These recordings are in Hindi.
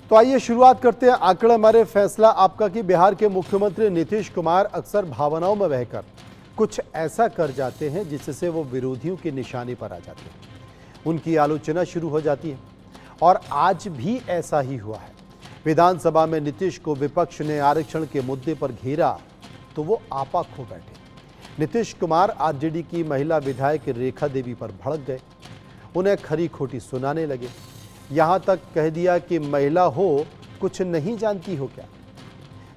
तो आइए शुरुआत करते हैं आंकड़ा हमारे फैसला आपका कि बिहार के मुख्यमंत्री नीतीश कुमार अक्सर भावनाओं में बहकर कुछ ऐसा कर जाते हैं जिससे वो विरोधियों की निशाने पर आ जाते हैं, उनकी आलोचना शुरू हो जाती है और आज भी ऐसा ही हुआ है। विधानसभा में नीतीश को विपक्ष ने आरक्षण के मुद्दे पर घेरा तो वो आपा खो बैठे। नीतीश कुमार आरजेडी की महिला विधायक रेखा देवी पर भड़क गए, उन्हें खरी खोटी सुनाने लगे, यहाँ तक कह दिया कि महिला हो कुछ नहीं जानती हो क्या।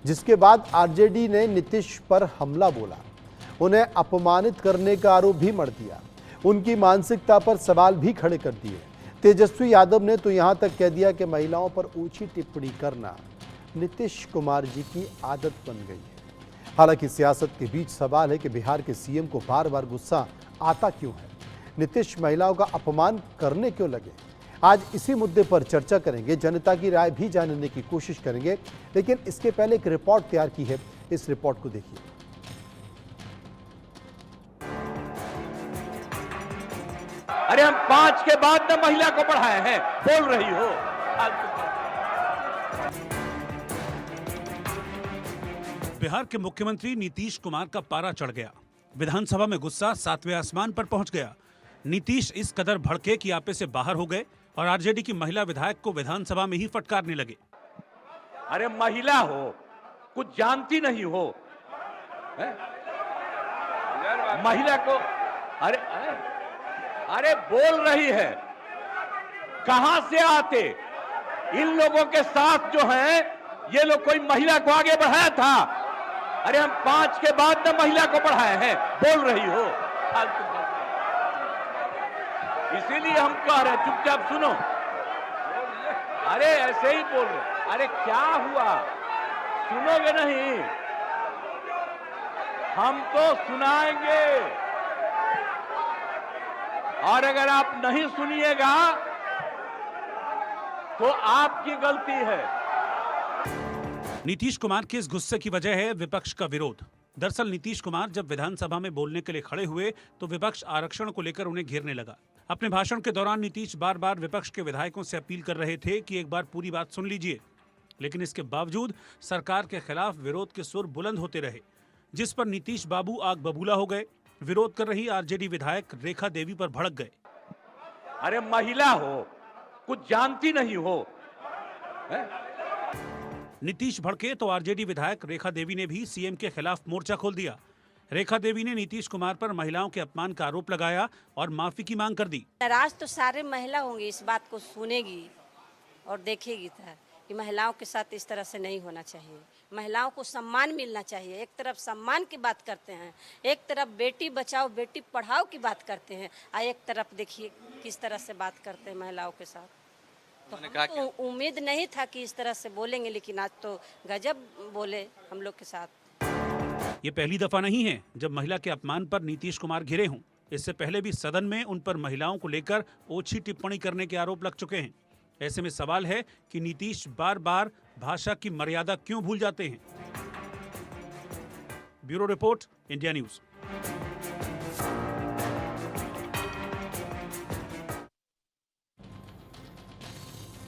जिसके बाद आरजेडी ने नीतीश पर हमला बोला, उन्हें अपमानित करने का आरोप भी मढ़ दिया, उनकी मानसिकता पर सवाल भी खड़े कर दिए। तेजस्वी यादव ने तो यहाँ तक कह दिया कि महिलाओं पर ऊंची टिप्पणी करना नीतीश कुमार जी की आदत बन गई है। हालांकि सियासत के बीच सवाल है कि बिहार के सीएम को बार बार गुस्सा आता क्यों है, नीतीश महिलाओं का अपमान करने क्यों लगे। आज इसी मुद्दे पर चर्चा करेंगे, जनता की राय भी जानने की कोशिश करेंगे, लेकिन इसके पहले एक रिपोर्ट तैयार की है, इस रिपोर्ट को देखिए। अरे हम 5 के बाद न महिला को पढ़ाए हैं, बोल रही हो। बिहार के मुख्यमंत्री नीतीश कुमार का पारा चढ़ गया, विधानसभा में गुस्सा 7वें आसमान पर पहुंच गया। नीतीश इस कदर भड़के कि आपे से बाहर हो गए और आरजेडी की महिला विधायक को विधानसभा में ही फटकारने लगे। अरे महिला हो, कुछ जानती नहीं हो, महिला को अरे अरे बोल रही है, कहां से आते इन लोगों के साथ जो हैं, ये लोग कोई महिला को आगे बढ़ाया था। अरे हम 5 के बाद न महिला को पढ़ाए हैं, बोल रही हो। इसीलिए हम कह रहे हैं चुपचाप सुनो। अरे ऐसे ही बोल रहे, अरे क्या हुआ, सुनोगे नहीं, हम तो सुनाएंगे और अगर आप नहीं सुनिएगा तो आपकी गलती है। नीतीश कुमार के इस गुस्से की वजह है विपक्ष का विरोध। दरअसल नीतीश कुमार जब विधानसभा में बोलने के लिए खड़े हुए तो विपक्ष आरक्षण को लेकर उन्हें घेरने लगा। अपने भाषण के दौरान नीतीश बार बार विपक्ष के विधायकों से अपील कर रहे थे कि एक बार पूरी बात सुन लीजिए, लेकिन इसके बावजूद सरकार के खिलाफ विरोध के सुर बुलंद होते रहे, जिस पर नीतीश बाबू आग बबूला हो गए। विरोध कर रही आरजेडी विधायक रेखा देवी पर भड़क गए। अरे महिला हो, कुछ जानती नहीं हो। नीतीश भड़के तो आरजेडी विधायक रेखा देवी ने भी सीएम के खिलाफ मोर्चा खोल दिया। रेखा देवी ने नीतीश कुमार पर महिलाओं के अपमान का आरोप लगाया और माफी की मांग कर दी। नाराज तो सारे महिला होंगी, इस बात को सुनेगी और देखेगी कि महिलाओं के साथ इस तरह से नहीं होना चाहिए। महिलाओं को सम्मान मिलना चाहिए। एक तरफ सम्मान की बात करते हैं, एक तरफ बेटी बचाओ बेटी पढ़ाओ की बात करते हैं, और एक तरफ देखिए किस तरह से बात करते हैं महिलाओं के साथ। तो उम्मीद नहीं था कि इस तरह से बोलेंगे, लेकिन आज तो गजब बोले हम लोग के साथ। ये पहली दफा नहीं है जब महिला के अपमान पर नीतीश कुमार घिरे हों। इससे पहले भी सदन में उन पर महिलाओं को लेकर ओछी टिप्पणी करने के आरोप लग चुके हैं। ऐसे में सवाल है कि नीतीश बार बार भाषा की मर्यादा क्यों भूल जाते हैं। Bureau report, India news.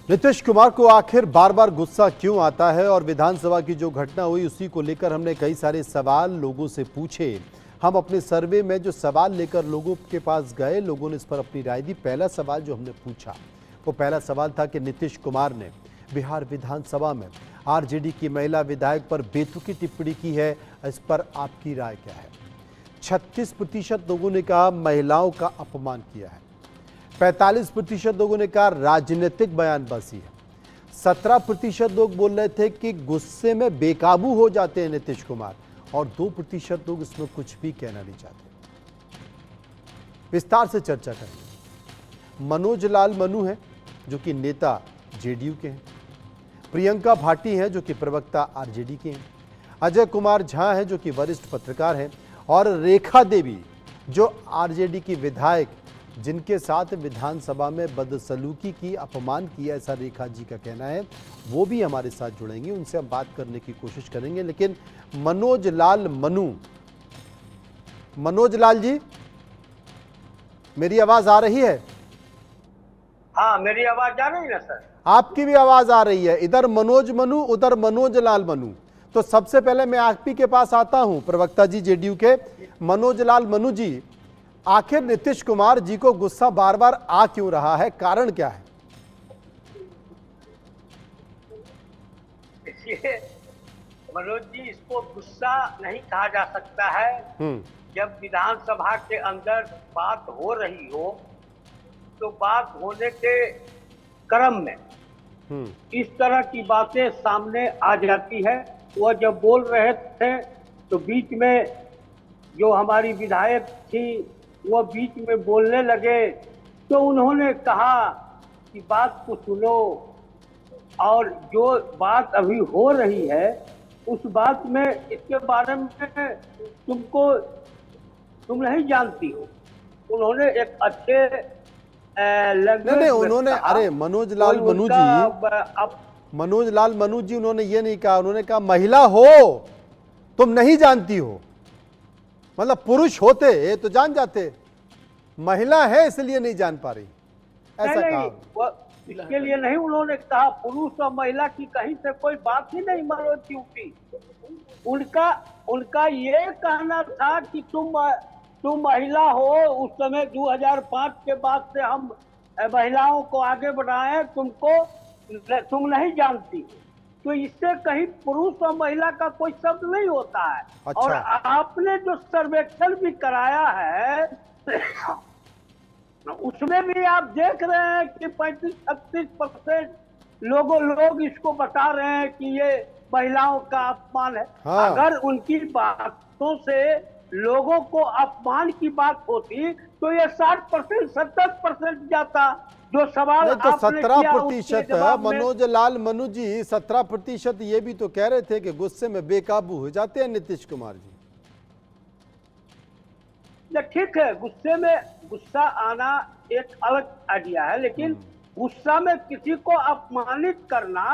Nitish Kumar को आखिर बार बार गुस्सा क्यों आता है और विधानसभा की जो घटना हुई उसी को लेकर हमने कई सारे सवाल लोगों से पूछे। हम अपने सर्वे में जो सवाल लेकर लोगों के पास गए, लोगों ने इस पर अपनी राय दी। पहला सवाल जो हमने पूछा वो पहला सवाल था कि नीतीश कुमार ने बिहार विधानसभा में आरजेडी की महिला विधायक पर बेतुकी टिप्पणी की है, इस पर आपकी राय क्या है। 36% लोगों ने कहा महिलाओं का अपमान किया है, 45% लोगों ने कहा राजनीतिक बयानबाजी है, 17% लोग बोल रहे थे कि गुस्से में बेकाबू हो जाते हैं नीतीश कुमार, और 2% लोग इसमें कुछ भी कहना नहीं चाहते। विस्तार से चर्चा करेंगे। मनोज लाल मनु हैं जो कि नेता जेडीयू के हैं, प्रियंका भाटी हैं जो कि प्रवक्ता आरजेडी के हैं, अजय कुमार झा हैं जो कि वरिष्ठ पत्रकार हैं, और रेखा देवी जो आरजेडी की विधायक जिनके साथ विधानसभा में बदसलूकी की, अपमान किया, ऐसा रेखा जी का कहना है, वो भी हमारे साथ जुड़ेंगे, उनसे हम बात करने की कोशिश करेंगे। लेकिन मनोज लाल मनु, मनोज लाल जी, मेरी आवाज आ रही है? हाँ, मेरी आवाज आ रही है सर। आपकी भी आवाज आ रही है, इधर मनोज मनु उधर मनोज लाल मनु। तो सबसे पहले मैं आप ही के पास आता हूं, प्रवक्ता जी जेडीयू के मनोज लाल मनु जी, आखिर नीतीश कुमार जी को गुस्सा बार बार आ क्यों रहा है, कारण क्या है? देखिए मनोज जी, इसको गुस्सा नहीं कहा जा सकता है। जब विधानसभा के अंदर बात हो रही हो तो बात होने के क्रम में इस तरह की बातें सामने आ जाती है। वह जब बोल रहे थे तो बीच में जो हमारी विधायक थी वह बीच में बोलने लगे, तो उन्होंने कहा कि बात को सुनो और जो बात अभी हो रही है उस बात में इसके बारे में तुम नहीं जानती हो। उन्होंने एक अच्छे नहीं, उन्होंने, अरे मनोज लाल मनु जी, मनोज लाल मनु जी उन्होंने ये नहीं कहा, उन्होंने कहा महिला हो तुम नहीं जानती हो। मतलब पुरुष होते ये तो जान जाते, महिला है इसलिए नहीं जान पा रही, ऐसा कहा। इसके लिए नहीं उन्होंने कहा, पुरुष और महिला की कहीं से कोई बात ही नहीं मनोज जी उठी। उनका ये कहना था कि तुम महिला हो। उस समय 2005 के बाद से हम महिलाओं को आगे बढ़ाए, तुम नहीं जानती। तो इससे कहीं पुरुष और महिला का कोई शब्द नहीं होता है। अच्छा। और आपने जो सर्वेक्षण भी कराया है उसमें भी आप देख रहे हैं कि 35-36% लोग इसको बता रहे हैं कि ये महिलाओं का अपमान है। हाँ। अगर उनकी बातों से लोगों को अपमान की बात होती तो ये 60% 70% जाता। जो सवाल नहीं तो आपने किया उसके 17% जवाब में- मनोज लाल मनु जी 17% ये भी तो कह रहे थे कि गुस्से में बेकाबू हो जाते हैं नीतीश कुमार जी। ठीक है, गुस्सा आना एक अलग आइडिया है, लेकिन गुस्सा में किसी को अपमानित करना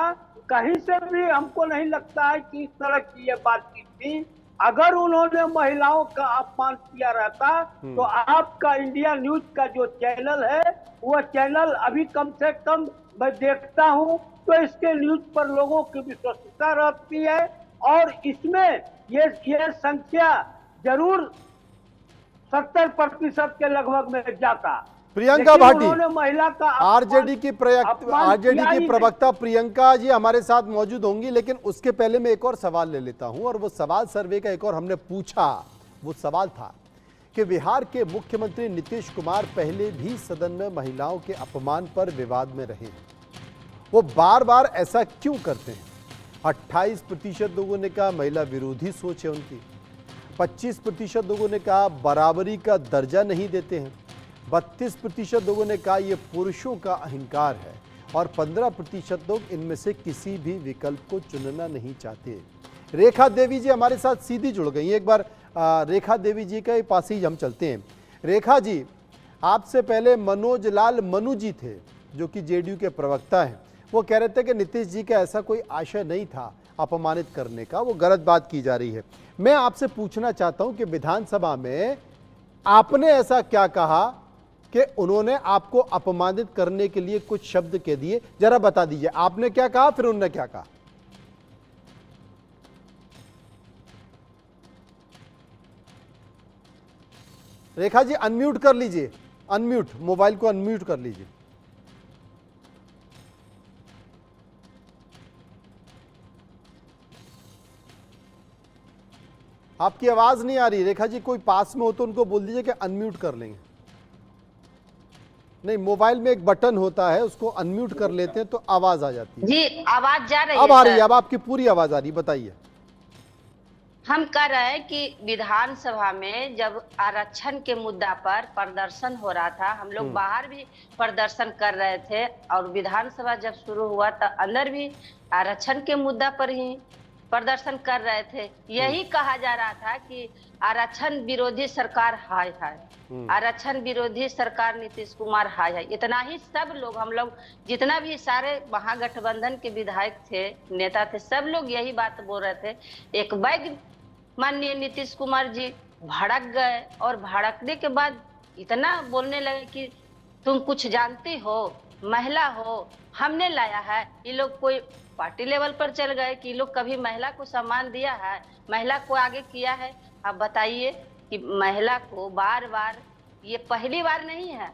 कहीं से भी हमको नहीं लगता है कि इस तरह की ये बातचीत थी। अगर उन्होंने महिलाओं का अपमान किया रहता तो आपका इंडिया न्यूज का जो चैनल है वह चैनल अभी कम से कम मैं देखता हूं तो इसके न्यूज पर लोगों की विश्वसनीयता रहती है और इसमें ये संख्या जरूर 70% के लगभग में जाता। प्रियंका भाटी, महिला का आरजेडी की प्रवक्ता प्रियंका जी हमारे साथ मौजूद होंगी, लेकिन उसके पहले मैं एक और सवाल ले लेता हूं। और वो सवाल सर्वे का एक और हमने पूछा, वो सवाल था कि बिहार के मुख्यमंत्री नीतीश कुमार पहले भी सदन में महिलाओं के अपमान पर विवाद में रहे हैं, वो बार बार ऐसा क्यों करते हैं? 28% लोगों ने कहा महिला विरोधी सोच है उनकी, 25% लोगों ने कहा बराबरी का दर्जा नहीं देते हैं, 32% लोगों ने कहा यह पुरुषों का अहंकार है और 15% लोग इनमें से किसी भी विकल्प को चुनना नहीं चाहते। रेखा देवी जी हमारे साथ सीधी जुड़ गई। एक बार रेखा देवी जी के पास ही हम चलते हैं। रेखा जी, आपसे पहले मनोज लाल मनु जी थे जो कि जेडीयू के प्रवक्ता हैं, वो कह रहे थे कि नीतीश जी का ऐसा कोई आशय नहीं था अपमानित करने का, वो गलत बात की जा रही है। मैं आपसे पूछना चाहता हूं कि विधानसभा में आपने ऐसा क्या कहा कि उन्होंने आपको अपमानित करने के लिए कुछ शब्द कह दिए, जरा बता दीजिए आपने क्या कहा फिर उन्होंने क्या कहा? रेखा जी अनम्यूट कर लीजिए, अनम्यूट, मोबाइल को अनम्यूट कर लीजिए। आपकी आवाज नहीं आ रही रेखा जी, कोई पास में हो तो उनको बोल दीजिए कि अनम्यूट कर लेंगे। नहीं, मोबाइल में एक बटन होता है उसको अनम्यूट कर लेते हैं तो आवाज आ जाती है। जी आवाज जा रही है? अब आ रही है, अब आपकी पूरी आवाज आ रही है, बताइए। हम कह रहे हैं कि विधानसभा में जब आरक्षण के मुद्दा पर प्रदर्शन हो रहा था, हम लोग बाहर भी प्रदर्शन कर रहे थे और विधानसभा जब शुरू हुआ तो अंदर भी आरक्षण के मुद्दा पर ही प्रदर्शन कर रहे थे। यही कहा जा रहा था कि आरक्षण विरोधी सरकार हाय हाय, आरक्षण विरोधी सरकार नीतीश कुमार हाय हाय। इतना ही सब लोग, हम लोग जितना भी सारे महागठबंधन के विधायक थे, नेता थे, सब लोग यही बात बोल रहे थे। एक बैग माननीय नीतीश कुमार जी भड़क गए और भड़कने के बाद इतना बोलने लगे कि तुम कुछ जानती हो, महिला हो, हमने लाया है। ये लोग कोई पार्टी लेवल पर चल गए कि लोग कभी महिला को सम्मान दिया है, महिला को आगे किया है? आप बताइए कि महिला को बार बार, ये पहली बार नहीं है,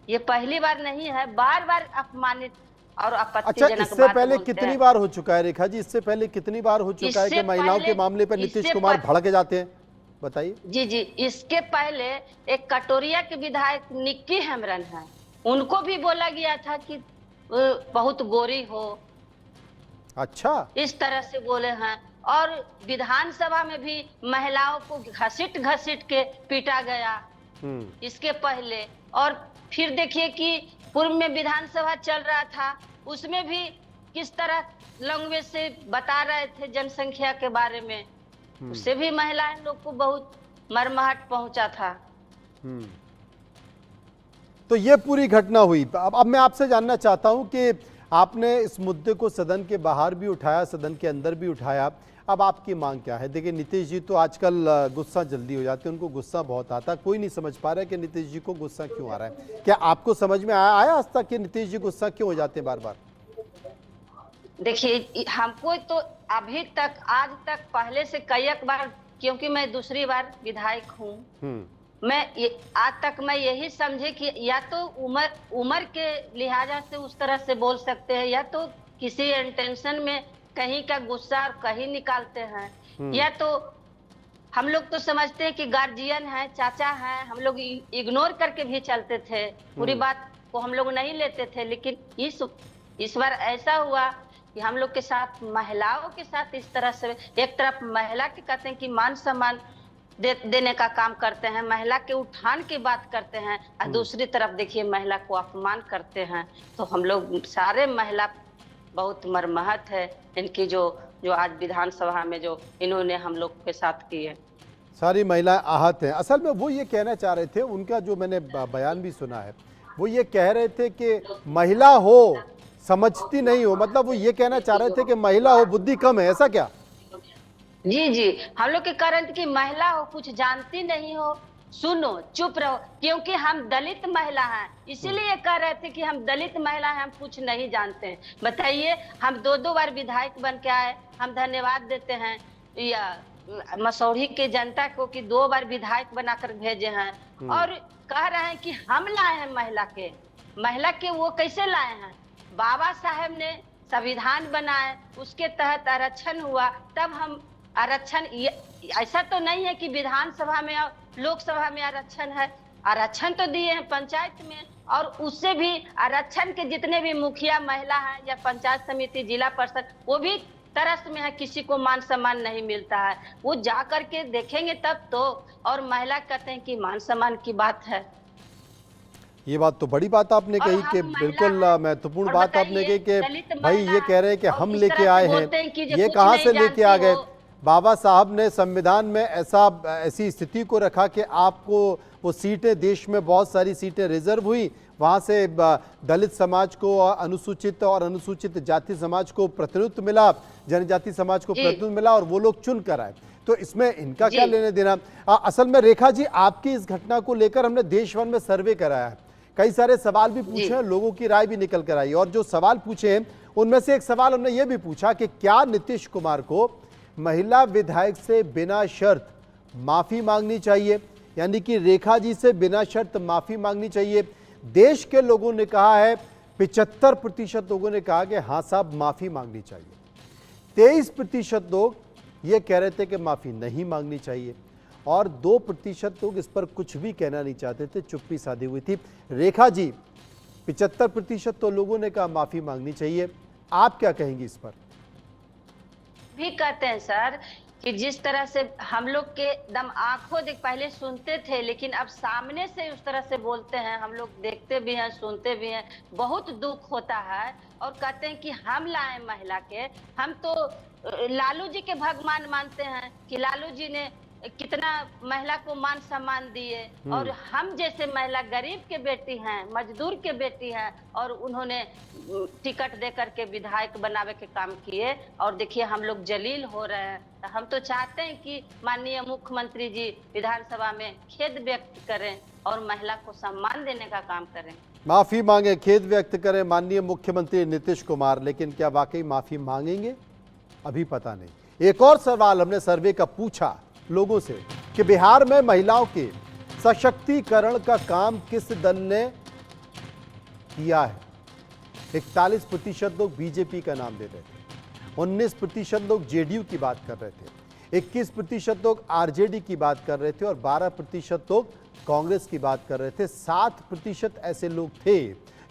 ये पहली बार नहीं है, बार बार अपमानित और अच्छा, आपत्तिजनक इससे बात पहले बोलते कितनी हैं। बार हो चुका है रेखा जी? इससे पहले कितनी बार हो चुका है कि इससे महिलाओं के पहले- मामले पर नीतीश इससे कुमार पह- भड़क जाते हैं? बताइए। जी जी, इसके पहले एक कटोरिया के विधायक निक्की हेम्ब्रम है, उनको भी बोला गया था कि बहुत गोरी हो, अच्छा, इस तरह से बोले हैं। और विधानसभा में भी महिलाओं को घसीट घसीट के पीटा गया इसके पहले। और फिर देखिए कि पूर्व में विधानसभा चल रहा था, उसमें भी किस तरह लैंग्वेज से बता रहे थे जनसंख्या के बारे में, उससे भी महिलाएं लोग को बहुत मरमाहट पहुंचा था। तो ये पूरी घटना हुई। अब मैं आपसे जानना चाहता हूं कि आपने इस मुद्दे को सदन के बाहर भी उठाया, सदन के अंदर भी उठाया, अब आपकी मांग क्या है? देखिए, नीतीश जी तो आजकल गुस्सा जल्दी हो जाते हैं, उनको गुस्सा बहुत आता है, कोई नहीं समझ पा रहा है कि नीतीश जी को गुस्सा क्यों आ रहा है। क्या आपको समझ में आया आज तक कि नीतीश जी गुस्सा क्यों हो जाते हैं बार बार? देखिए, हमको तो अभी तक, आज तक, पहले से कई बार, क्योंकि मैं दूसरी बार विधायक हूँ, आज तक मैं यही समझे कि या तो उम्र के लिहाजा से उस तरह से बोल सकते हैं, या तो किसी इंटेंशन में कहीं का गुस्सा कहीं निकालते हैं, या तो हम लोग तो समझते हैं कि गार्जियन है, चाचा है, हम लोग इग्नोर करके भी चलते थे, पूरी बात को हम लोग नहीं लेते थे। लेकिन इस बार ऐसा हुआ कि हम लोग के साथ, महिलाओं के साथ इस तरह से, एक तरफ महिला के कहते हैं कि मान सम्मान देने का काम करते हैं, महिला के उठान की बात करते हैं, और दूसरी तरफ देखिए महिला को अपमान करते हैं। तो हम लोग सारे महिला बहुत मर्माहत है इनकी जो आज विधानसभा में जो इन्होंने हम लोग के साथ की है। सारी महिलाएं आहत हैं। असल में वो ये कहना चाह रहे थे, उनका जो मैंने बयान भी सुना है, वो ये कह रहे थे कि महिला हो समझती नहीं हो, मतलब वो ये कहना चाह रहे थे कि महिला हो बुद्धि कम है, ऐसा क्या? जी जी, हम लोग के कारण की महिला हो कुछ जानती नहीं हो, सुनो चुप रहो, क्योंकि हम दलित महिला हैं, इसीलिए कह रहे थे कि हम दलित महिला हैं, हम कुछ नहीं जानते हैं। बताइए, हम दो बार विधायक बन के आए, हम धन्यवाद देते हैं या मसौढ़ी के जनता को कि 2 बार विधायक बनाकर भेजे हैं, और कह रहे हैं कि हम लाए हैं महिला के वो कैसे लाए हैं? बाबा साहेब ने संविधान बनाए, उसके तहत आरक्षण हुआ, तब हम आरक्षण, ऐसा तो नहीं है कि विधानसभा में और लोकसभा में आरक्षण है, आरक्षण तो दिए हैं पंचायत में, और उससे भी आरक्षण के जितने भी मुखिया महिला हैं या पंचायत समिति जिला परिषद, वो भी तरस में है, किसी को मान सम्मान नहीं मिलता है। वो जा करके देखेंगे तब तो, और महिला कहते हैं कि मान सम्मान की बात है। ये बात तो बड़ी बात आपने कही कि बिल्कुल महत्वपूर्ण बात आपने कही कि भाई ये कह रहे हैं कि हम लेके आए हैं, ये कहाँ से लेके आ गए? बाबा साहब ने संविधान में ऐसी स्थिति को रखा कि आपको वो सीटें, देश में बहुत सारी सीटें रिजर्व हुई, वहाँ से दलित समाज को, अनुसूचित और अनुसूचित जाति समाज को प्रतिनिधित्व मिला, जनजाति समाज को प्रतिनिधित्व मिला, और वो लोग चुन कर आए। तो इसमें इनका क्या लेने देना? असल में रेखा जी, आपकी इस घटना को लेकर हमने देश भर में सर्वे कराया है, कई सारे सवाल भी पूछे हैं, लोगों की राय भी निकल कर आई, और जो सवाल पूछे हैं उनमें से एक सवाल हमने ये भी पूछा कि क्या नीतीश कुमार को महिला विधायक से बिना शर्त माफी मांगनी चाहिए, यानी कि रेखा जी से बिना शर्त माफी मांगनी चाहिए? देश के लोगों ने कहा है, 75% लोगों ने कहा कि हाँ साहब माफी मांगनी चाहिए, 23% लोग ये कह रहे थे कि माफी नहीं मांगनी चाहिए, और 2% लोग इस पर कुछ भी कहना नहीं चाहते थे, चुप्पी साधी हुई थी। रेखा जी, 75% तो लोगों ने कहा माफी मांगनी चाहिए, आप क्या कहेंगी इस पर? भी कहते हैं सर कि जिस तरह से हम लोग के दम आंखों देख पहले सुनते थे, लेकिन अब सामने से उस तरह से बोलते हैं, हम लोग देखते भी हैं, सुनते भी हैं, बहुत दुख होता है। और कहते हैं कि हम लाए महिला के, हम तो लालू जी के भगवान मानते हैं कि लालू जी ने कितना महिला को मान सम्मान दिए, और हम जैसे महिला गरीब के बेटी हैं, मजदूर के बेटी हैं, और उन्होंने टिकट दे करके विधायक बनावे के काम किए, और देखिए हम लोग जलील हो रहे हैं। हम तो चाहते हैं कि माननीय मुख्यमंत्री जी विधानसभा में खेद व्यक्त करें और महिला को सम्मान देने का काम करें। माफी मांगे, खेद व्यक्त करें माननीय मुख्यमंत्री नीतीश कुमार, लेकिन क्या वाकई माफी मांगेंगे? अभी पता नहीं। एक और सवाल हमने सर्वे का पूछा लोगों से कि बिहार में महिलाओं के सशक्तिकरण का काम किस दल ने किया है। 41% लोग बीजेपी का नाम दे रहे थे, 19% लोग जेडीयू की बात कर रहे थे, 21% लोग आरजेडी की बात कर रहे थे और 12% लोग कांग्रेस की बात कर रहे थे। 7% ऐसे लोग थे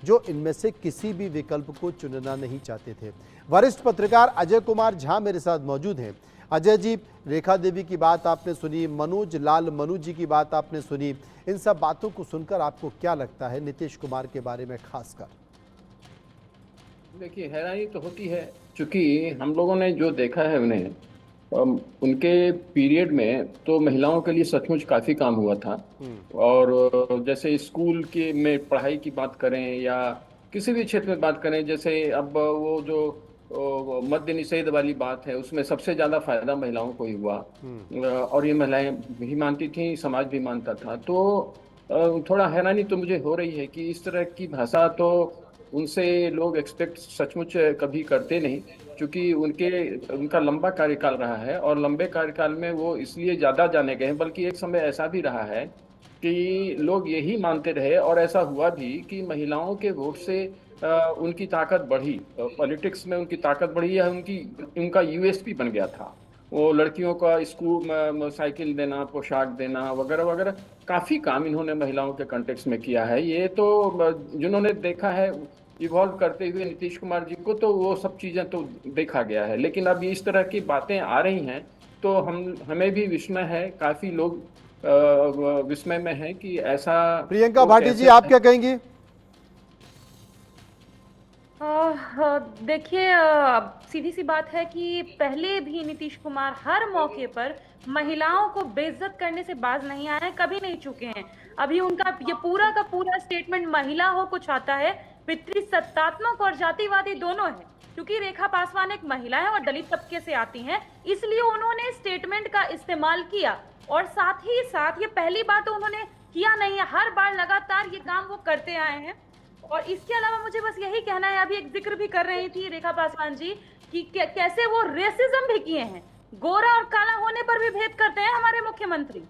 जो इनमें से किसी भी विकल्प को चुनना नहीं चाहते थे। वरिष्ठ पत्रकार अजय कुमार झा मेरे साथ मौजूद हैं। अजय जी, रेखा देवी की बात आपने सुनी, मनोज लाल मनु जी की बात आपने सुनी, इन सब बातों को सुनकर आपको क्या लगता है नीतीश कुमार के बारे में खासकर? देखिए, हैरानी तो होती है, क्योंकि हम लोगों ने जो देखा है उन्हें, उनके पीरियड में तो महिलाओं के लिए सचमुच काफ़ी काम हुआ था। और जैसे स्कूल के में पढ़ाई की बात करें या किसी भी क्षेत्र में बात करें, जैसे अब वो जो मद्य निषेध वाली बात है, उसमें सबसे ज़्यादा फायदा महिलाओं को ही हुआ। और ये महिलाएं भी मानती थी, समाज भी मानता था। तो थोड़ा हैरानी तो मुझे हो रही है कि इस तरह की भाषा तो उनसे लोग एक्सपेक्ट सचमुच कभी करते नहीं, क्योंकि उनका लंबा कार्यकाल रहा है और लंबे कार्यकाल में वो इसलिए ज़्यादा जाने गए हैं। बल्कि एक समय ऐसा भी रहा है कि लोग यही मानते रहे और ऐसा हुआ भी कि महिलाओं के वोट से उनकी ताकत बढ़ी, पॉलिटिक्स में उनकी ताकत बढ़ी है, उनका यूएसपी बन गया था। वो लड़कियों का स्कूल साइकिल देना, पोशाक देना वगैरह वगैरह, काफ़ी काम इन्होंने महिलाओं के कॉन्टेक्स्ट में किया है। ये तो जिन्होंने देखा है इवॉल्व करते हुए नीतीश कुमार जी को, तो वो सब चीज़ें तो देखा गया है। लेकिन अब इस तरह की बातें आ रही हैं तो हमें भी विस्मय है, काफ़ी लोग विस्मय में हैं कि ऐसा। प्रियंका भाटी जी, आप क्या कहेंगी? देखिए, सीधी सी बात है कि पहले भी नीतीश कुमार हर मौके पर महिलाओं को बेइज्जत करने से बाज नहीं आए हैं, कभी नहीं चुके हैं। अभी उनका ये पूरा का पूरा स्टेटमेंट महिला हो कुछ आता है, पितृसत्तात्मक और जातिवादी दोनों है। क्योंकि रेखा पासवान एक महिला है और दलित तबके से आती हैं, इसलिए उन्होंने स्टेटमेंट का इस्तेमाल किया। और साथ ही साथ ये पहली बात तो उन्होंने किया नहीं है, हर बार लगातार ये काम वो करते आए हैं। और इसके अलावा मुझे बस यही कहना है, अभी एक जिक्र भी कर रही थी रेखा पासवान जी कि कैसे वो रेसिज्म भी किए हैं, गोरा और काला होने पर भी भेद करते हैं हमारे मुख्यमंत्री।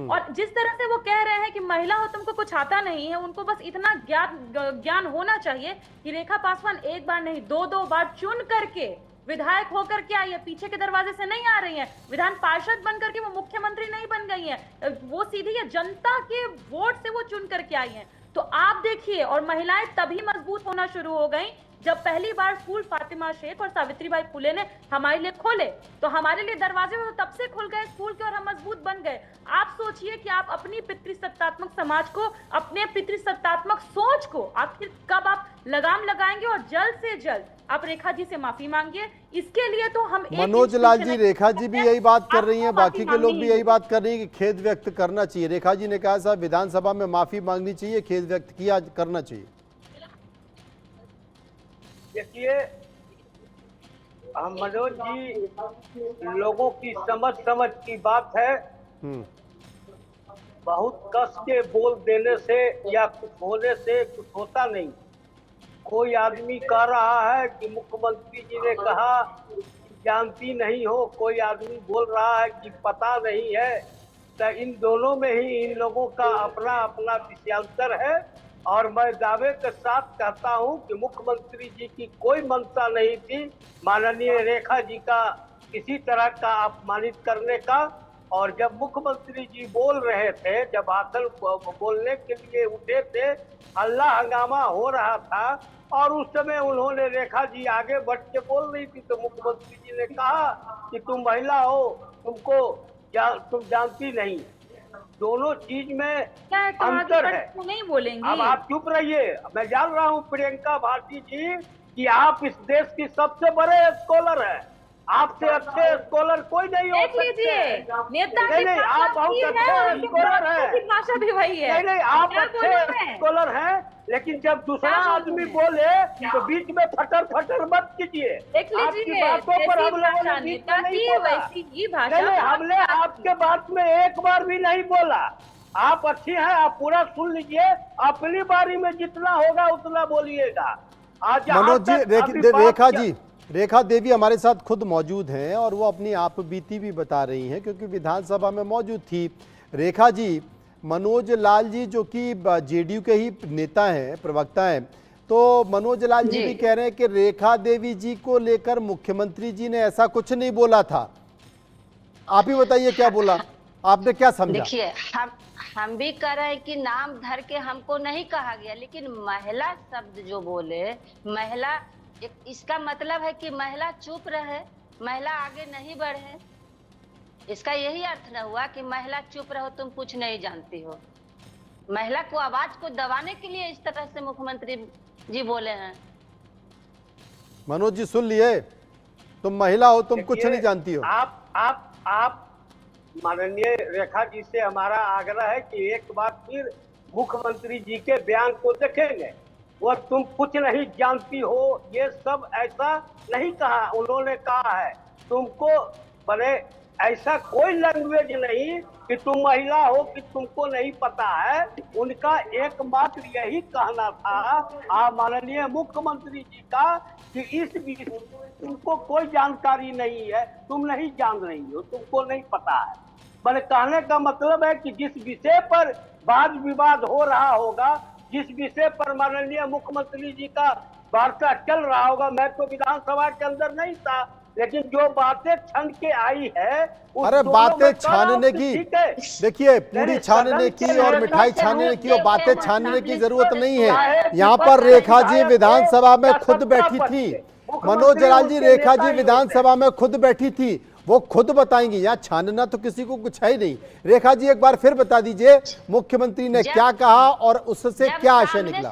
और जिस तरह से वो कह रहे हैं कि महिला हो तुमको कुछ आता नहीं है, उनको बस इतना ज्ञान होना चाहिए कि रेखा पासवान एक बार नहीं 2-2 बार चुन करके विधायक होकर के आई है, पीछे के दरवाजे से नहीं आ रही है, विधान पार्षद बन करके वो मुख्यमंत्री नहीं बन गई है, वो सीधी जनता के वोट से वो चुन करके आई है। तो आप देखिए, और महिलाएं तभी मजबूत होना शुरू हो गई जब पहली बार स्कूल फातिमा शेख और सावित्रीबाई फुले ने हमारे लिए खोले। तो हमारे लिए दरवाजे वो तब से खुल गए स्कूल के और हम मजबूत बन गए। आप सोचिए कि आप अपनी पितृसत्तात्मक समाज को, अपने पितृसत्तात्मक सोच को आखिर कब आप लगाम लगाएंगे। और जल्द से जल्द आप रेखा जी से माफी मांगिए। इसके लिए तो हम मनोज लाल जी, रेखा जी भी यही बात कर रही हैं, बाकी के लोग भी यही बात कर रही हैं कि खेद व्यक्त करना चाहिए। रेखा जी ने कहा साहब विधानसभा में माफी मांगनी चाहिए, खेद व्यक्त किया करना चाहिए। देखिए, मनोज जी, लोगों की समझ की बात है। बहुत कस के बोल देने से या कुछ होने से कुछ होता नहीं। कोई आदमी कह रहा है कि मुख्यमंत्री जी ने कहा जानती नहीं हो, कोई आदमी बोल रहा है कि पता नहीं है। तो इन दोनों में ही इन लोगों का अपना अपना विषयांतर है। और मैं दावे के साथ कहता हूं कि मुख्यमंत्री जी की कोई मंशा नहीं थी माननीय रेखा जी का किसी तरह का अपमानित करने का। और जब मुख्यमंत्री जी बोल रहे थे, जब भाषण बोलने के लिए उठे थे, हल्ला हंगामा हो रहा था और उस समय उन्होंने रेखा जी आगे बढ़ के बोल रही थी, तो मुख्यमंत्री जी ने कहा कि तुम महिला हो, तुम जानती नहीं। दोनों चीज में अंतर है। नहीं बोलेंगे। अब आप चुप रहिए। मैं जान रहा हूँ प्रियंका भारती जी कि आप इस देश की सबसे बड़े स्कॉलर है, आपसे अच्छे स्कॉलर कोई नहीं हो सकते। नहीं, आप बहुत अच्छे स्कॉलर हैं। भाषा भी वही है। नहीं, आप अच्छे स्कॉलर हैं, लेकिन जब दूसरा आदमी बोले तो बीच में फटर मत कीजिए। आपकी बातों पर हम लोगों ने बीच में नहीं बोला। हमने आपके बात में एक बार भी नहीं बोला। आप अच्छी हैं, आप पूरा सुन लीजिए, अपनी बारी में जितना होगा उतना बोलिएगा। आज मनोज जी, रेखा देवी हमारे साथ खुद मौजूद हैं और वो अपनी आप बीती भी बता रही हैं क्योंकि विधानसभा में मौजूद थी। रेखा जी, मनोज लाल जी जो कि जेडीयू के ही नेता हैं, प्रवक्ता हैं, तो मनोज लाल जी भी कह रहे हैं कि रेखा देवी जी को लेकर मुख्यमंत्री जी ने ऐसा कुछ नहीं बोला था। आप ही बताइए क्या बोला, आपने क्या समझा? देखिए, हम भी कह रहे हैं कि नाम धर के हमको नहीं कहा गया, लेकिन महिला शब्द जो बोले, महिला, इसका मतलब है कि महिला चुप रहे, महिला आगे नहीं बढ़े। इसका यही अर्थ न हुआ कि महिला चुप रहो, तुम कुछ नहीं जानती हो। महिला को आवाज को दबाने के लिए इस तरह से मुख्यमंत्री जी बोले हैं। मनोज जी सुन लिए, तुम महिला हो, तुम कुछ नहीं जानती हो। आप माननीय रेखा जी से हमारा आग्रह है कि एक बार फिर मुख्यमंत्री जी के बयान को देखेंगे। वो तुम कुछ नहीं जानती हो, ये सब ऐसा नहीं कहा। उन्होंने कहा है तुमको बने, ऐसा कोई लैंग्वेज नहीं कि तुम महिला हो कि तुमको नहीं पता है। उनका एकमात्र यही कहना था माननीय मुख्यमंत्री जी का कि इस विषय तुमको कोई जानकारी नहीं है, तुम नहीं जान रही हो, तुमको नहीं पता है। मैंने कहने का मतलब है कि जिस विषय पर वाद विवाद हो रहा होगा, जिस विषय पर माननीय मुख्यमंत्री जी का वार्ता चल रहा होगा, मैं तो विधानसभा के अंदर नहीं था, लेकिन जो बातें छन के आई है, अरे बातें छानने की, देखिए पूरी छानने की और मिठाई छानने की और बातें छानने की जरूरत नहीं है। यहाँ पर रेखा जी विधानसभा में खुद बैठी थी, मनोज लाल जी, रेखा जी विधानसभा में खुद बैठी थी, वो खुद बताएंगी। यहाँ छानना तो किसी को कुछ है ही नहीं। रेखा जी एक बार फिर बता दीजिए मुख्यमंत्री ने क्या कहा और उससे क्या आशय निकला।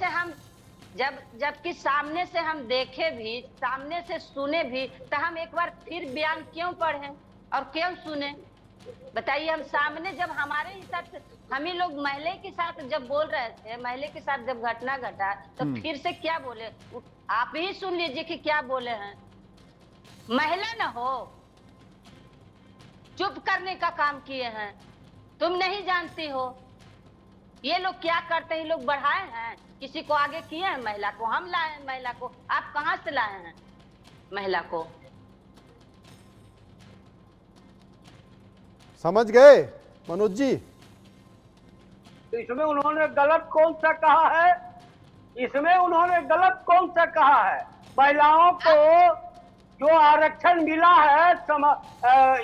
जबकि सामने से हम देखे भी, सामने से सुने भी, तो हम एक बार फिर बयान क्यों पढ़े और क्यों सुने? बताइए। हम सामने जब हमारे हिसाब से हम ही लोग महिला के साथ जब बोल रहे थे, महिला के साथ जब घटना घटा, तो फिर से क्या बोले आप ही सुन लीजिए कि क्या बोले हैं। महिला न हो, चुप करने का काम किए हैं, तुम नहीं जानती हो। ये लोग क्या करते हैं, लोग बढ़ाए हैं, किसी को आगे किए हैं महिला को, हम लाए हैं महिला को। आप कहां से लाए हैं महिला को? समझ गए मनोज जी? तो इसमें उन्होंने गलत कौन सा कहा है? इसमें उन्होंने गलत कौन सा कहा है? महिलाओं को जो आरक्षण मिला है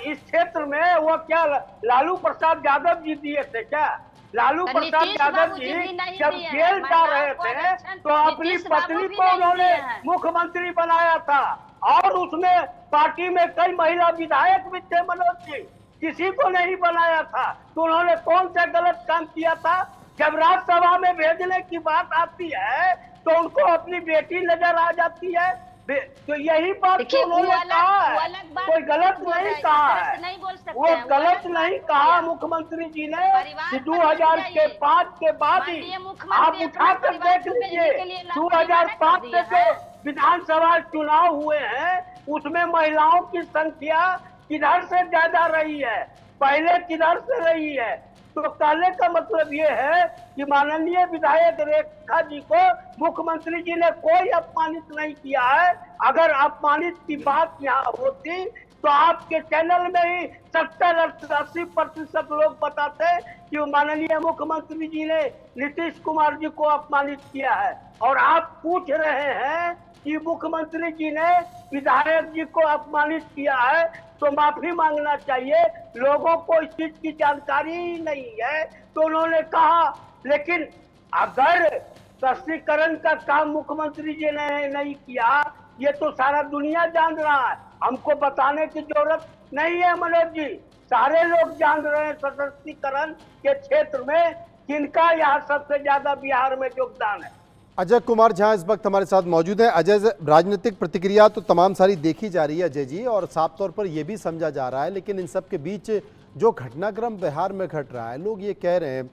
इस क्षेत्र में, वो क्या लालू प्रसाद यादव जी दिए थे क्या? लालू प्रसाद यादव जी जब जेल जा रहे थे तो अपनी पत्नी को उन्होंने मुख्यमंत्री बनाया था, और उसमें पार्टी में कई महिला विधायक भी थे मनोज जी, किसी को नहीं बनाया था। तो उन्होंने कौन सा गलत काम किया था? जब राज्यसभा में भेजने की बात आती है तो उनको अपनी बेटी नजर आ जाती है। तो यही बात तो उन्होंने कहा है, कोई गलत नहीं कहा है, वो गलत नहीं कहा मुख्यमंत्री जी ने कि 2005 के बाद ही आप उठा कर देख लीजिए, 2005 से जो विधानसभा चुनाव हुए हैं उसमें महिलाओं की संख्या किधर से ज्यादा रही है, पहले किधर से रही है। तो कहने का मतलब ये है कि माननीय विधायक रेखा जी को मुख्यमंत्री जी ने कोई अपमानित नहीं किया है। अगर अपमानित की बात यहाँ होती तो आपके चैनल में ही 70-80% लोग बताते कि माननीय मुख्यमंत्री जी ने नीतीश कुमार जी को अपमानित किया है। और आप पूछ रहे हैं कि मुख्यमंत्री जी ने विधायक जी को अपमानित किया है, तो माफी मांगना चाहिए। लोगों को इस चीज की जानकारी ही नहीं है तो उन्होंने कहा। लेकिन अगर स्पष्टीकरण का काम मुख्यमंत्री जी ने नहीं किया, ये तो सारा दुनिया जान रहा है, हमको बताने की जरूरत नहीं है मनोज जी। सारे लोग जान रहे हैं सशक्तिकरण के क्षेत्र में किनका यहाँ सबसे ज्यादा बिहार में योगदान है। अजय कुमार झा इस वक्त हमारे साथ मौजूद हैं। अजय, राजनीतिक प्रतिक्रिया तो तमाम सारी देखी जा रही है अजय जी, और साफ तौर पर यह भी समझा जा रहा है, लेकिन इन सब के बीच जो घटनाक्रम बिहार में घट रहा है, लोग ये कह रहे हैं,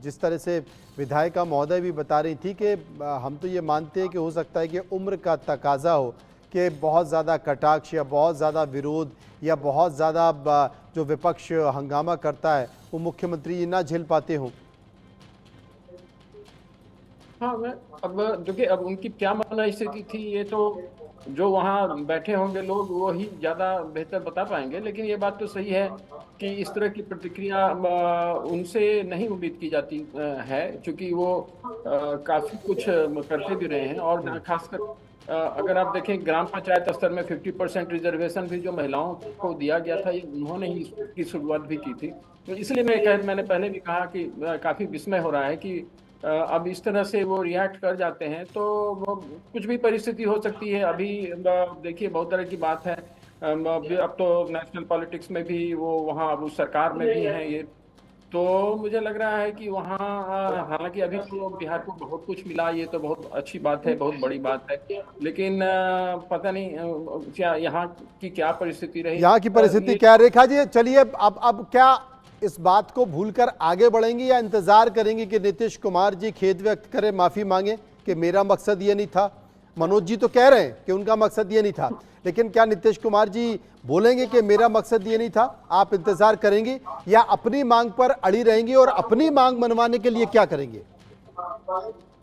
जिस तरह से विधायिका महोदय भी बता रही थी कि हम तो ये मानते हैं कि हो सकता है कि उम्र का तकाजा हो कि बहुत ज़्यादा कटाक्ष या बहुत ज़्यादा विरोध या बहुत ज़्यादा जो विपक्ष हंगामा करता है वो मुख्यमंत्री जी ना झेल पाते हों? हाँ, मैं अब देखिए, अब उनकी क्या मानना स्थिति थी ये तो जो वहाँ बैठे होंगे लोग वो ही ज़्यादा बेहतर बता पाएंगे। लेकिन ये बात तो सही है कि इस तरह की प्रतिक्रिया उनसे नहीं उम्मीद की जाती है, क्योंकि वो काफ़ी कुछ करते भी रहे हैं। और खासकर अगर आप देखें ग्राम पंचायत स्तर में 50% रिजर्वेशन भी जो महिलाओं को दिया गया था, ये उन्होंने ही इसकी शुरुआत भी की थी। तो इसलिए मैंने पहले भी कहा कि काफ़ी विस्मय हो रहा है कि अब इस तरह से वो रिएक्ट कर जाते हैं, तो वो कुछ भी परिस्थिति हो सकती है। अभी देखिए बहुत तरह की बात है। अब तो नेशनल पॉलिटिक्स में भी वो वहाँ अब उस सरकार में भी हैं ये, तो मुझे लग रहा है कि वहाँ हालांकि अभी तो बिहार को बहुत कुछ मिला, ये तो बहुत अच्छी बात है, बहुत बड़ी बात है। लेकिन पता नहीं क्या यहाँ की क्या परिस्थिति रही, यहाँ की परिस्थिति क्या? रेखा जी चलिए, अब क्या इस बात को भूलकर आगे बढ़ेंगी या इंतजार करेंगी कि नीतीश कुमार जी खेद व्यक्त करें, माफी मांगे कि मेरा मकसद ये नहीं था? मनोज जी तो कह रहे हैं कि उनका मकसद ये नहीं था, लेकिन क्या नीतीश कुमार जी बोलेंगे कि मेरा मकसद ये नहीं था? आप इंतजार करेंगे या अपनी मांग पर अड़ी रहेंगी और अपनी मांग मनवाने के लिए क्या करेंगे?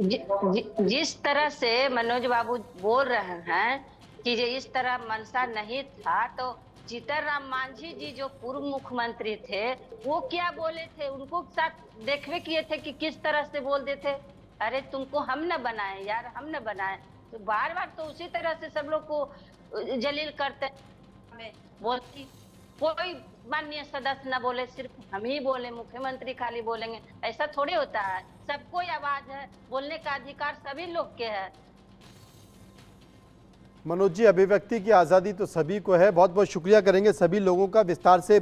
जिस तरह से मनोज बाबू बोल रहे हैं कि ये इस तरह मंशा नहीं था, तो जीतनराम मांझी जी जो पूर्व मुख्यमंत्री थे वो क्या बोले थे, उनको साथ देखवे किए थे कि किस तरह से बोल देते, अरे तुमको हम न बनाए यार, हम न बनाए। तो बार बार तो उसी तरह से सब लोग को जलील करते बोलती, कोई माननीय सदस्य न बोले, सिर्फ हम ही बोले, मुख्यमंत्री खाली बोलेंगे, ऐसा थोड़ी होता है। सबको आवाज है, बोलने का अधिकार सभी लोग के है। मनोज जी, अभिव्यक्ति की आज़ादी तो सभी को है। बहुत बहुत शुक्रिया करेंगे सभी लोगों का विस्तार से